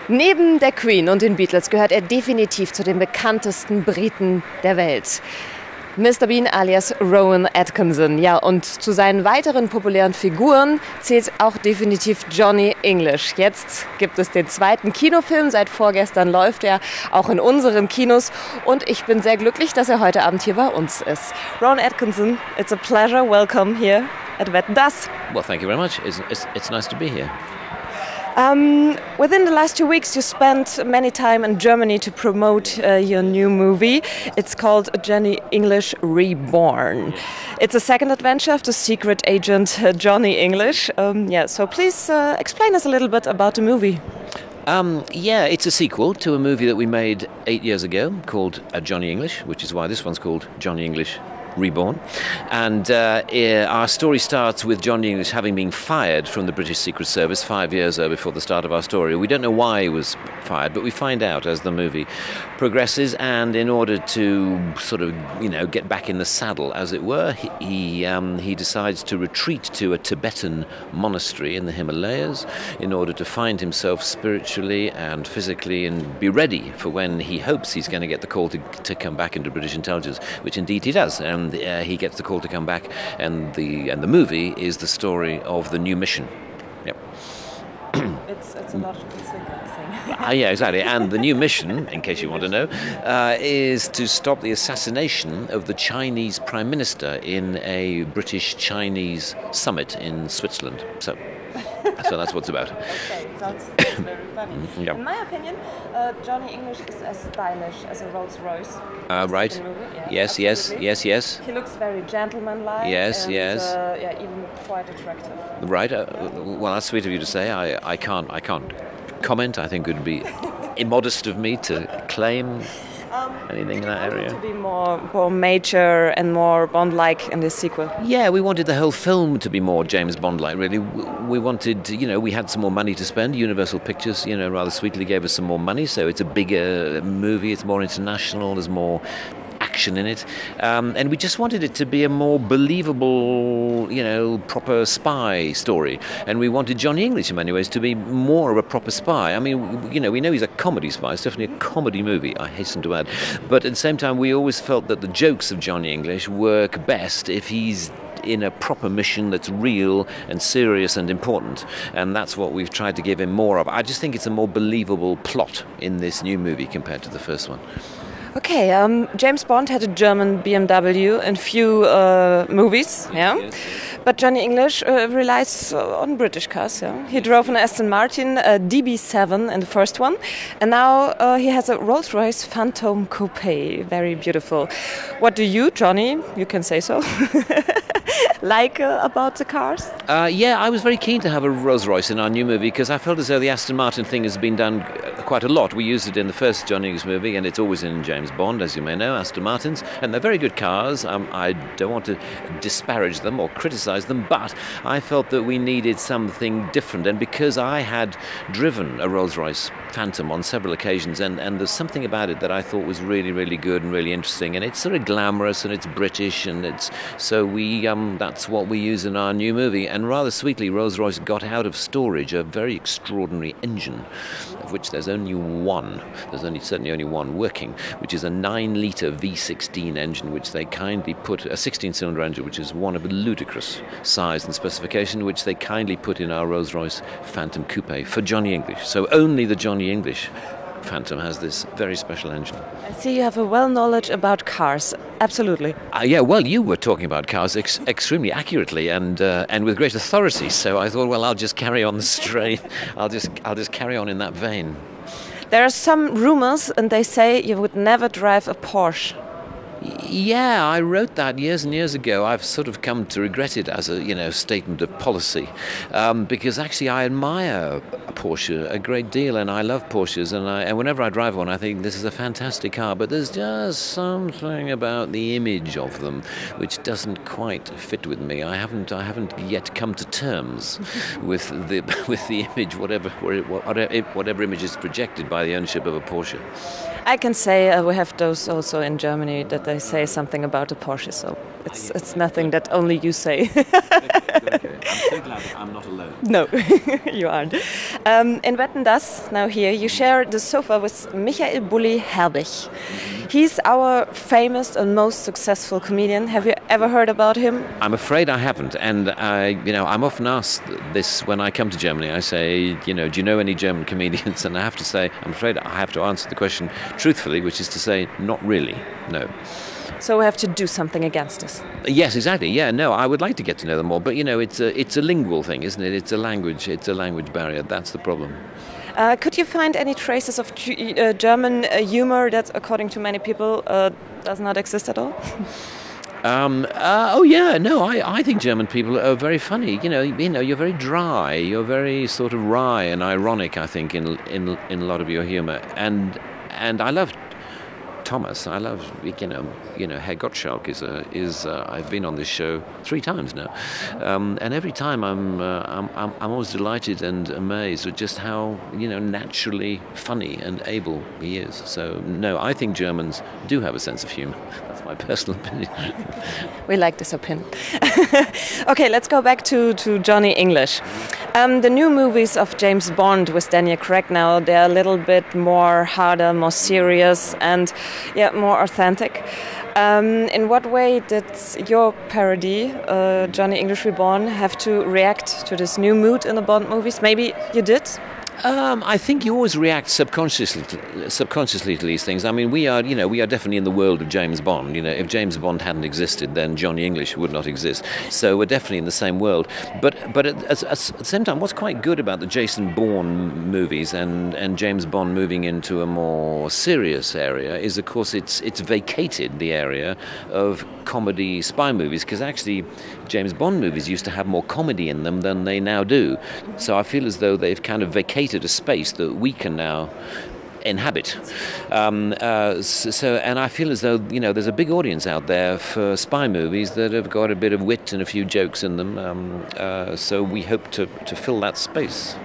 Neben der Queen und den Beatles gehört er definitiv zu den bekanntesten Briten der Welt. Mr. Bean alias Rowan Atkinson. Ja, und zu seinen weiteren populären Figuren zählt auch definitiv Johnny English. Jetzt gibt es den zweiten Kinofilm. Seit vorgestern läuft er auch in unseren Kinos. Und ich bin sehr glücklich, dass er heute Abend hier bei uns ist. Rowan Atkinson, it's a pleasure. Welcome here at Wetten, dass. Well, thank you very much. It's nice to be here. Within the last 2 weeks, you spent many time in Germany to promote your new movie. It's called Johnny English Reborn. It's a second adventure of the secret agent Johnny English. So please explain us a little bit about the movie. It's a sequel to a movie that we made 8 years ago called Johnny English, which is why this one's called Johnny English Reborn. And our story starts with Johnny English having been fired from the British Secret Service 5 years before the start of our story. We don't know why he was fired, but we find out as the movie progresses. And in order to sort of, get back in the saddle, as it were, he decides to retreat to a Tibetan monastery in the Himalayas in order to find himself spiritually and physically and be ready for when he hopes he's going to get the call to come back into British intelligence, which indeed he does. And he gets the call to come back, and the movie is the story of the new mission. Yep. It's a logical thing. Yeah, exactly. And the new mission, in case you want to know, is to stop the assassination of the Chinese Prime Minister in a British-Chinese summit in Switzerland. So that's what it's about. Okay, sounds very funny. Yeah. In my opinion, Johnny English is as stylish as a Rolls Royce. Right. Yeah, Yes. He looks very gentlemanlike. Yes. Even quite attractive. Right. Well, that's sweet of you to say. I can't comment. I think it would be immodest of me to claim anything in that area. To be more mature and more Bond-like in this sequel. Yeah, we wanted the whole film to be more James Bond-like, really. We wanted, we had some more money to spend. Universal Pictures, rather sweetly gave us some more money, so it's a bigger movie, it's more international, there's more action in it, and we just wanted it to be a more believable, proper spy story. And we wanted Johnny English in many ways to be more of a proper spy. I mean, we know he's a comedy spy. It's definitely a comedy movie, I hasten to add. But at the same time, we always felt that the jokes of Johnny English work best if he's in a proper mission that's real and serious and important. And that's what we've tried to give him more of. I just think it's a more believable plot in this new movie compared to the first one. Okay, James Bond had a German BMW in few movies, Yes. But Johnny English relies on British cars. Yeah? He drove an Aston Martin DB7 in the first one, and now he has a Rolls-Royce Phantom Coupe, very beautiful. What do you, Johnny, you can say so, like about the cars? I was very keen to have a Rolls-Royce in our new movie because I felt as though the Aston Martin thing has been done quite a lot. We used it in the first Johnny English movie, and it's always in James Bond, as you may know, Aston Martins, and they're very good cars. I don't want to disparage them or criticise them, but I felt that we needed something different, and because I had driven a Rolls-Royce Phantom on several occasions, and there's something about it that I thought was really, really good and really interesting, and it's sort of glamorous and it's British, and that's what we use in our new movie. And rather sweetly, Rolls-Royce got out of storage a very extraordinary engine, of which there's only one. Certainly only one working, which is a 9-litre V16 engine, which they kindly put, a 16-cylinder engine, which is one of a ludicrous size and specification, which they kindly put in our Rolls-Royce Phantom Coupe for Johnny English. So only the Johnny English Phantom has this very special engine. I see you have a knowledge about cars. Absolutely. Well, you were talking about cars extremely accurately and with great authority. So I thought, well, I'll just carry on the strain. I'll just carry on in that vein. There are some rumors, and they say you would never drive a Porsche. Yeah, I wrote that years and years ago. I've sort of come to regret it as a statement of policy, because actually I admire a Porsche a great deal, and I love Porsches, and whenever I drive one, I think this is a fantastic car. But there's just something about the image of them which doesn't quite fit with me. I haven't yet come to terms with the image, whatever image is projected by the ownership of a Porsche. I can say we have those also in Germany, that they say something about a Porsche, so it's nothing that only you say. Okay. I'm so glad that I'm not alone. No, you aren't. In Wetten, dass, now here, you share the sofa with Michael Bulli Herbig. He's our famous and most successful comedian. Have you ever heard about him? I'm afraid I haven't, and I'm often asked this when I come to Germany. I say, do you know any German comedians? And I have to say, I'm afraid I have to answer the question truthfully, which is to say, not really, no. So we have to do something against this. Yes, exactly. Yeah, no, I would like to get to know them more, but it's a lingual thing, isn't it? It's a language barrier. That's the problem. Could you find any traces of German humor that, according to many people, does not exist at all? I think German people are very funny. You're very dry. You're very sort of wry and ironic, I think, in a lot of your humor. And I love Thomas. I love, Herr Gottschalk is I've been on this show 3 times now, and every time I'm always delighted and amazed at just how naturally funny and able he is. So no, I think Germans do have a sense of humor. That's my personal opinion. We like this opinion. Okay, let's go back to Johnny English. The new movies of James Bond with Daniel Craig now, they're a little bit more harder, more serious, and more authentic. In what way did your parody, Johnny English Reborn, have to react to this new mood in the Bond movies? Maybe you did? I think you always react subconsciously to these things. I mean, we are definitely in the world of James Bond. If James Bond hadn't existed, then Johnny English would not exist. So we're definitely in the same world. But at the same time, what's quite good about the Jason Bourne movies and James Bond moving into a more serious area is, of course, it's vacated the area of comedy spy movies, because actually James Bond movies used to have more comedy in them than they now do. So I feel as though they've kind of vacated a space that we can now inhabit. And I feel as though there's a big audience out there for spy movies that have got a bit of wit and a few jokes in them. So we hope to fill that space.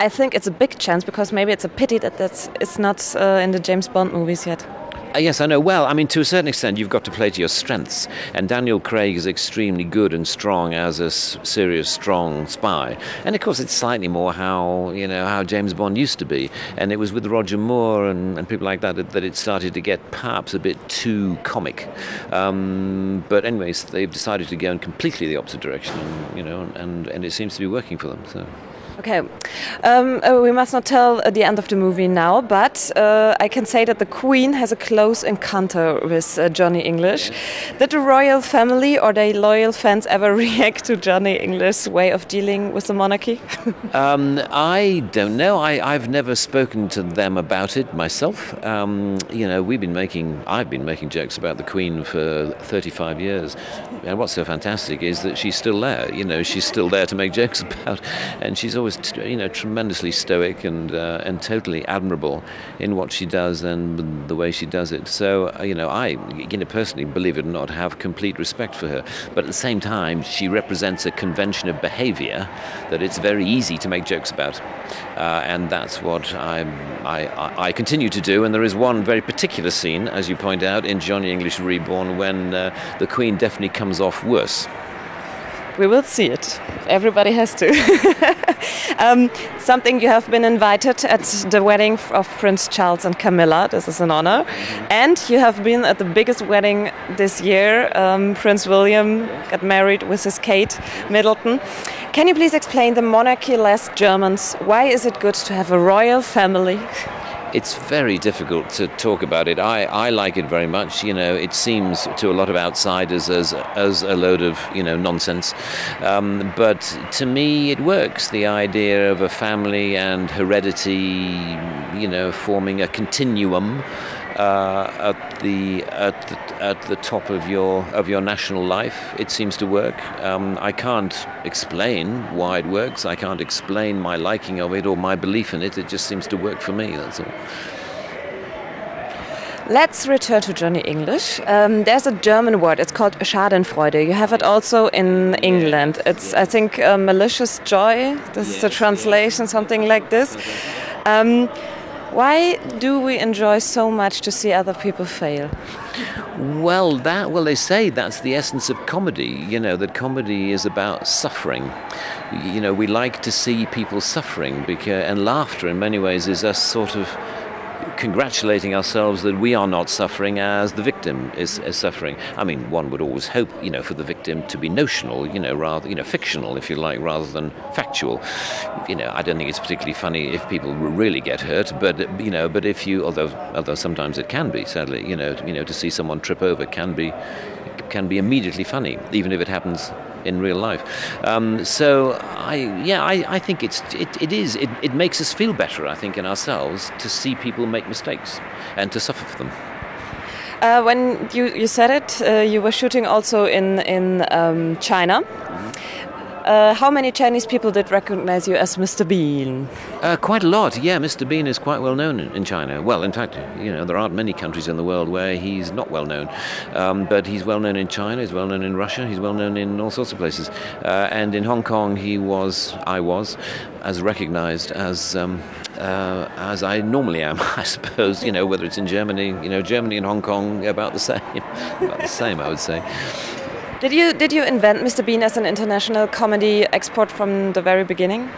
I think it's a big chance, because maybe it's a pity that it's not in the James Bond movies yet. Yes, I know. Well, I mean, to a certain extent, you've got to play to your strengths. And Daniel Craig is extremely good and strong as a serious, strong spy. And of course, it's slightly more how James Bond used to be. And it was with Roger Moore and people like that it started to get perhaps a bit too comic. But anyways, they've decided to go in completely the opposite direction. And it seems to be working for them. So. Okay, we must not tell the end of the movie now, but I can say that the Queen has a close encounter with Johnny English. Did the royal family or their loyal fans ever react to Johnny English's way of dealing with the monarchy? I don't know. I've never spoken to them about it myself. I've been making jokes about the Queen for 35 years, and what's so fantastic is that she's still there. She's still there to make jokes about, and she's always tremendously stoic and totally admirable in what she does and the way she does it. So I personally, believe it or not, have complete respect for her. But at the same time, she represents a convention of behaviour that it's very easy to make jokes about, and that's what I continue to do. And there is one very particular scene, as you point out, in Johnny English Reborn, when the Queen definitely comes off worse. We will see it. Everybody has to. Something, you have been invited at the wedding of Prince Charles and Camilla. This is an honor. And you have been at the biggest wedding this year. Prince William got married with his Kate Middleton. Can you please explain the monarchy-less Germans? Why is it good to have a royal family? It's very difficult to talk about it. I like it very much. It seems to a lot of outsiders as a load of nonsense, but to me it works. The idea of a family and heredity, forming a continuum at the top of your national life. It seems to work. I can't explain why it works. I can't explain my liking of it or my belief in it. It just seems to work for me. That's all. Let's return to Johnny English. There's a German word. It's called Schadenfreude. You have it also in England. It's, I think, malicious joy. This is the translation, something like this. Why do we enjoy so much to see other people fail? Well, they say that's the essence of comedy. That comedy is about suffering. We like to see people suffering, and laughter in many ways is us sort of congratulating ourselves that we are not suffering as the victim is suffering. I mean, one would always hope, for the victim to be notional, rather, fictional, if you like, rather than factual. I don't think it's particularly funny if people really get hurt, but if you, although sometimes it can be, sadly, to see someone trip over can be immediately funny, even if it happens in real life. So I think it makes us feel better, I think, in ourselves to see people make mistakes and to suffer for them. When you said it, you were shooting also in China. How many Chinese people did recognize you as Mr. Bean? Quite a lot, yeah. Mr. Bean is quite well known in China. Well, in fact, there aren't many countries in the world where he's not well known. But he's well known in China, he's well known in Russia, he's well known in all sorts of places. And in Hong Kong, I was as recognized as I normally am, I suppose, whether it's in Germany, Germany and Hong Kong, about the same, I would say. Did you invent Mr. Bean as an international comedy export from the very beginning?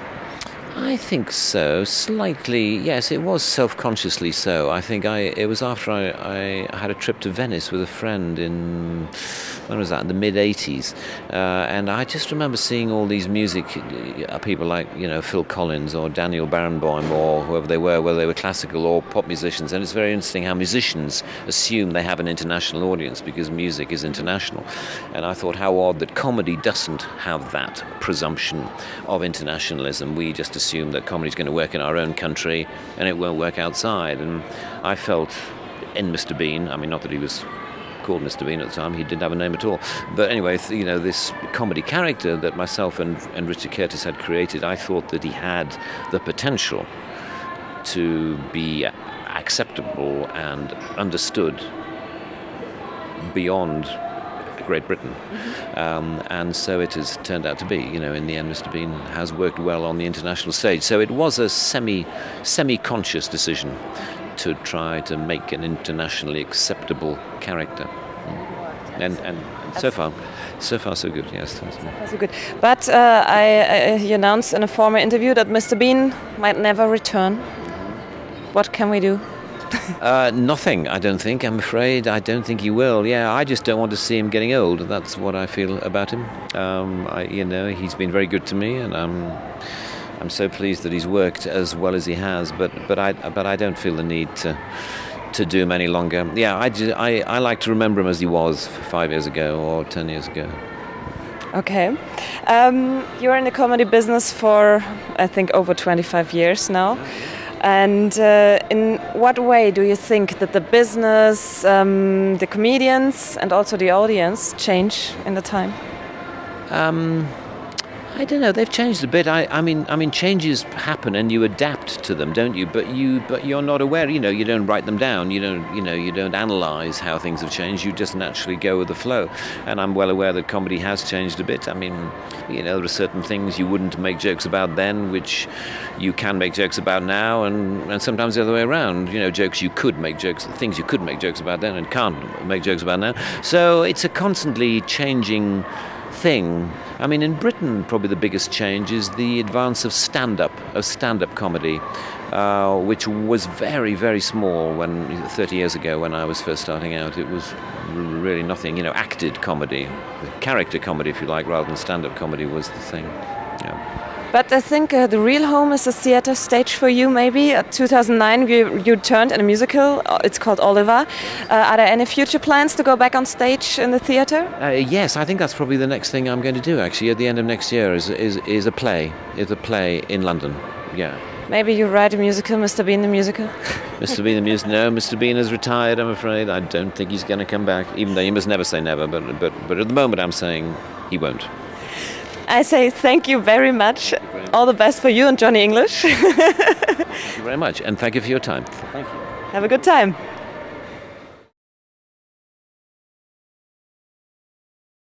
I think so, slightly. Yes, it was self-consciously so. I think it was after I had a trip to Venice with a friend in, when was that, in the mid-'80s, and I just remember seeing all these music people like Phil Collins or Daniel Barenboim or whoever they were, whether they were classical or pop musicians. And it's very interesting how musicians assume they have an international audience because music is international. And I thought how odd that comedy doesn't have that presumption of internationalism. We just assume that comedy is going to work in our own country and it won't work outside. And I felt in Mr. Bean, I mean, not that he was called Mr. Bean at the time, he didn't have a name at all. But anyway, this comedy character that myself and Richard Curtis had created, I thought that he had the potential to be acceptable and understood beyond Great Britain. And so it has turned out to be. In the end, Mr. Bean has worked well on the international stage. So it was a semi-conscious decision to try to make an internationally acceptable character. And so far so good, yes. So good. But he announced in a former interview that Mr. Bean might never return. What can we do? Nothing, I don't think. I'm afraid I don't think he will. Yeah, I just don't want to see him getting old. That's what I feel about him. He's been very good to me, and I'm so pleased that he's worked as well as he has. But I don't feel the need to do him any longer. Yeah, I like to remember him as he was 5 years ago or 10 years ago. Okay. You're in the comedy business for, I think, over 25 years now. And in what way do you think that the business, the comedians, and also the audience change in the time? I don't know. They've changed a bit. I mean, changes happen, and you adapt to them, don't you? But you're not aware. You don't write them down. You don't analyze how things have changed. You just naturally go with the flow. And I'm well aware that comedy has changed a bit. I mean, there are certain things you wouldn't make jokes about then, which you can make jokes about now, and sometimes the other way around. Things you could make jokes about then and can't make jokes about now. So it's a constantly changing thing. I mean, in Britain, probably the biggest change is the advance of stand-up comedy, which was very, very small 30 years ago when I was first starting out. It was really nothing. Acted comedy, character comedy, if you like, rather than stand-up comedy was the thing. Yeah. But I think the real home is a theater stage for you, maybe. 2009, you turned in a musical. It's called Oliver. Are there any future plans to go back on stage in the theater? Yes, I think that's probably the next thing I'm going to do, actually, at the end of next year, is a play. Is a play in London, yeah. Maybe you write a musical, Mr. Bean the musical? Mr. Bean the musical? No, Mr. Bean has retired, I'm afraid. I don't think he's going to come back, even though you must never say never, but at the moment I'm saying he won't. I say thank you very much. All the best for you and Johnny English. Thank you very much, and thank you for your time. Thank you. Have a good time.